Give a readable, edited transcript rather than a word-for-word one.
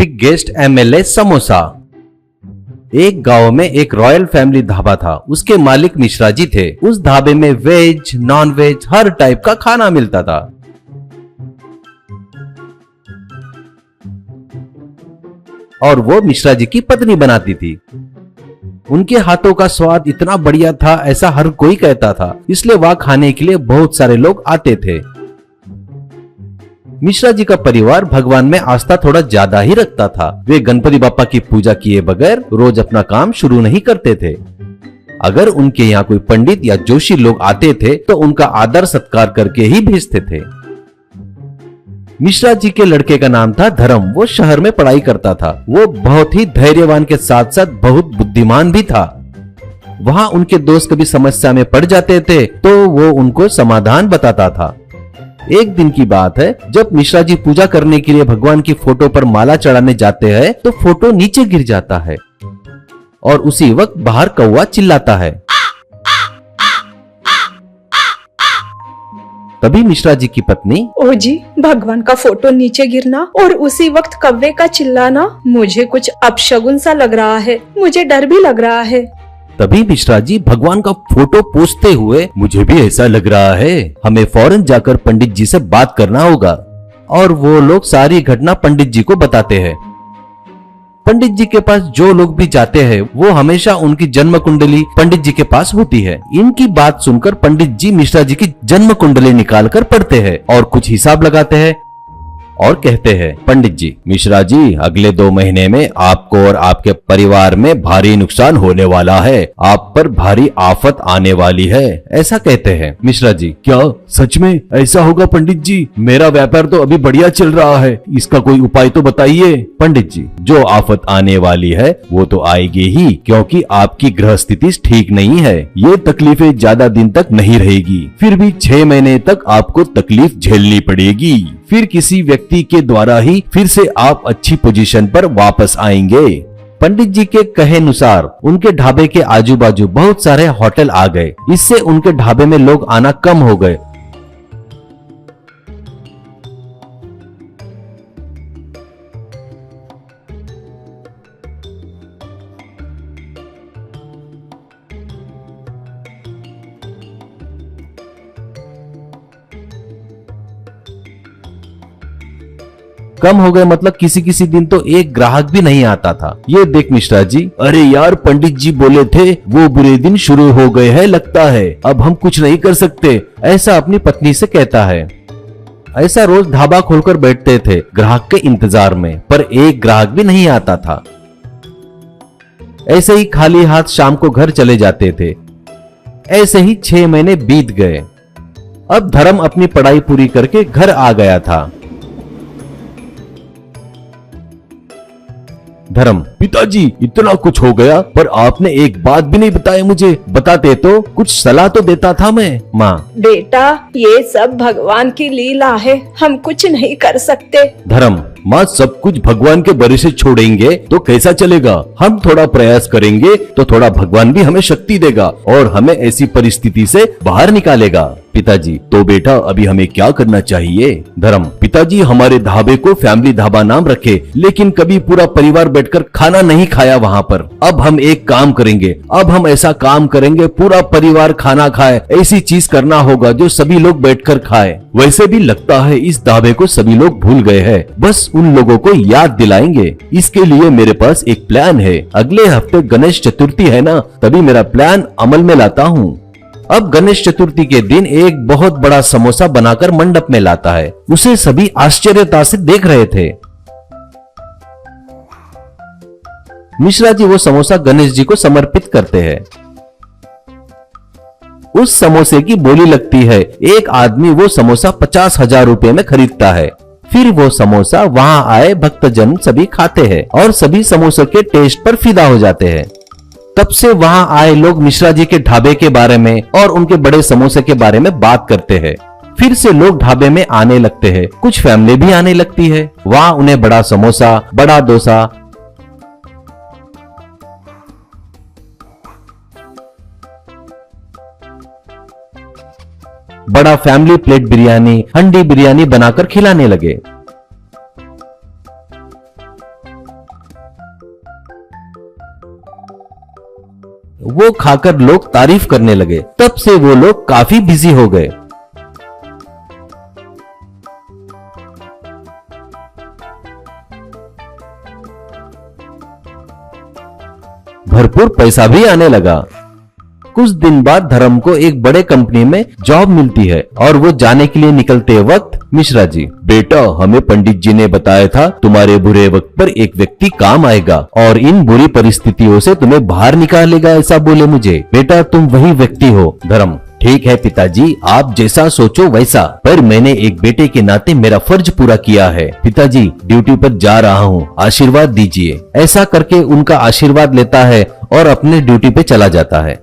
Biggest MLA samosa. एक गांव में एक रॉयल फैमिली ढाबा था। उसके मालिक मिश्रा जी थे। उस ढाबे में वेज, नॉन वेज हर टाइप का खाना मिलता था। और वो मिश्रा जी की पत्नी बनाती थी। उनके हाथों का स्वाद इतना बढ़िया था, ऐसा हर कोई कहता था, इसलिए वहां खाने के लिए बहुत सारे लोग आते थे। मिश्रा जी का परिवार भगवान में आस्था थोड़ा ज्यादा ही रखता था। वे गणपति बापा की पूजा किए बगैर रोज अपना काम शुरू नहीं करते थे। अगर उनके यहाँ कोई पंडित या जोशी लोग आते थे तो उनका आदर सत्कार करके ही भेजते थे। मिश्रा जी के लड़के का नाम था धर्म। वो शहर में पढ़ाई करता था। वो बहुत ही धैर्यवान के साथ साथ बहुत बुद्धिमान भी था। वहां उनके दोस्त कभी समस्या में पड़ जाते थे तो वो उनको समाधान बताता था। एक दिन की बात है, जब मिश्रा जी पूजा करने के लिए भगवान की फोटो पर माला चढ़ाने जाते हैं तो फोटो नीचे गिर जाता है और उसी वक्त बाहर कौवा चिल्लाता है। तभी मिश्रा जी की पत्नी, ओ जी, भगवान का फोटो नीचे गिरना और उसी वक्त कौवे का चिल्लाना, मुझे कुछ अपशगुन सा लग रहा है, मुझे डर भी लग रहा है। तभी मिश्रा जी भगवान का फोटो पोंछते हुए, मुझे भी ऐसा लग रहा है, हमें फौरन जाकर पंडित जी से बात करना होगा। और वो लोग सारी घटना पंडित जी को बताते हैं। पंडित जी के पास जो लोग भी जाते हैं वो हमेशा उनकी जन्म कुंडली पंडित जी के पास होती है। इनकी बात सुनकर पंडित जी मिश्रा जी की जन्म कुंडली निकाल कर पढ़ते हैं और कुछ हिसाब लगाते हैं और कहते हैं, पंडित जी, मिश्रा जी, अगले 2 महीने में आपको और आपके परिवार में भारी नुकसान होने वाला है, आप पर भारी आफत आने वाली है, ऐसा कहते हैं। मिश्रा जी, क्या सच में ऐसा होगा पंडित जी? मेरा व्यापार तो अभी बढ़िया चल रहा है, इसका कोई उपाय तो बताइए। पंडित जी, जो आफत आने वाली है वो तो आएगी ही, क्योंकि आपकी ग्रह स्थिति ठीक नहीं है। ये तकलीफें ज्यादा दिन तक नहीं रहेगी, फिर भी 6 महीने तक आपको तकलीफ झेलनी पड़ेगी। फिर किसी व्यक्ति के द्वारा ही फिर से आप अच्छी पोजीशन पर वापस आएंगे। पंडित जी के कहे अनुसार उनके ढाबे के आजू बाजू बहुत सारे होटल आ गए। इससे उनके ढाबे में लोग आना कम हो गए। कम हो गए मतलब किसी किसी दिन तो एक ग्राहक भी नहीं आता था। ये देख मिश्रा जी, अरे यार, पंडित जी बोले थे वो बुरे दिन शुरू हो गए हैं लगता है, अब हम कुछ नहीं कर सकते, ऐसा अपनी पत्नी से कहता है। ऐसा रोज ढाबा खोलकर बैठते थे ग्राहक के इंतजार में, पर एक ग्राहक भी नहीं आता था। ऐसे ही खाली हाथ शाम को घर चले जाते थे। ऐसे ही 6 महीने बीत गए। अब धर्म अपनी पढ़ाई पूरी करके घर आ गया था। धर्म, पिताजी, इतना कुछ हो गया पर आपने एक बात भी नहीं बताया मुझे, बताते तो कुछ सलाह तो देता था मैं। माँ, बेटा, ये सब भगवान की लीला है, हम कुछ नहीं कर सकते। धर्म, माँ, सब कुछ भगवान के भरोसे छोड़ेंगे तो कैसा चलेगा? हम थोड़ा प्रयास करेंगे तो थोड़ा भगवान भी हमें शक्ति देगा और हमें ऐसी परिस्थिति से बाहर निकालेगा। पिताजी, तो बेटा अभी हमें क्या करना चाहिए? धर्म, पिताजी, हमारे ढाबे को फैमिली ढाबा नाम रखे, लेकिन कभी पूरा परिवार बैठकर खाना नहीं खाया वहाँ पर। अब हम एक काम करेंगे, अब हम ऐसा काम करेंगे पूरा परिवार खाना खाए। ऐसी चीज करना होगा जो सभी लोग बैठकर खाए। वैसे भी लगता है इस ढाबे को सभी लोग भूल गए हैं, बस उन लोगों को याद दिलाएंगे। इसके लिए मेरे पास एक प्लान है। अगले हफ्ते गणेश चतुर्थी है ना, तभी मेरा प्लान अमल में लाता हूँ। अब गणेश चतुर्थी के दिन एक बहुत बड़ा समोसा बनाकर मंडप में लाता है। उसे सभी आश्चर्यता से देख रहे थे। मिश्रा जी वो समोसा गणेश जी को समर्पित करते हैं। उस समोसे की बोली लगती है। एक आदमी वो समोसा 50,000 रुपए में खरीदता है। फिर वो समोसा वहां आए भक्तजन सभी खाते हैं और सभी समोसे के टेस्ट पर फिदा हो जाते हैं। तब से वहां आए लोग मिश्रा जी के ढाबे के बारे में और उनके बड़े समोसे के बारे में बात करते हैं। फिर से लोग ढाबे में आने लगते हैं। कुछ फैमिली भी आने लगती है। वहां उन्हें बड़ा समोसा, बड़ा डोसा, बड़ा फैमिली प्लेट बिरयानी, हंडी बिरयानी बनाकर खिलाने लगे। वो खाकर लोग तारीफ करने लगे। तब से वो लोग काफी बिजी हो गए। भरपूर पैसा भी आने लगा। कुछ दिन बाद धर्म को एक बड़े कंपनी में जॉब मिलती है और वो जाने के लिए निकलते वक्त मिश्रा जी, बेटा हमें पंडित जी ने बताया था तुम्हारे बुरे वक्त पर एक व्यक्ति काम आएगा और इन बुरी परिस्थितियों से तुम्हें बाहर निकालेगा, ऐसा बोले मुझे। बेटा तुम वही व्यक्ति हो। धर्म, ठीक है पिताजी, आप जैसा सोचो वैसा, पर मैंने एक बेटे के नाते मेरा फर्ज पूरा किया है। पिताजी ड्यूटी पर जा रहा हूँ, आशीर्वाद दीजिए। ऐसा करके उनका आशीर्वाद लेता है और अपने ड्यूटी पे चला जाता है।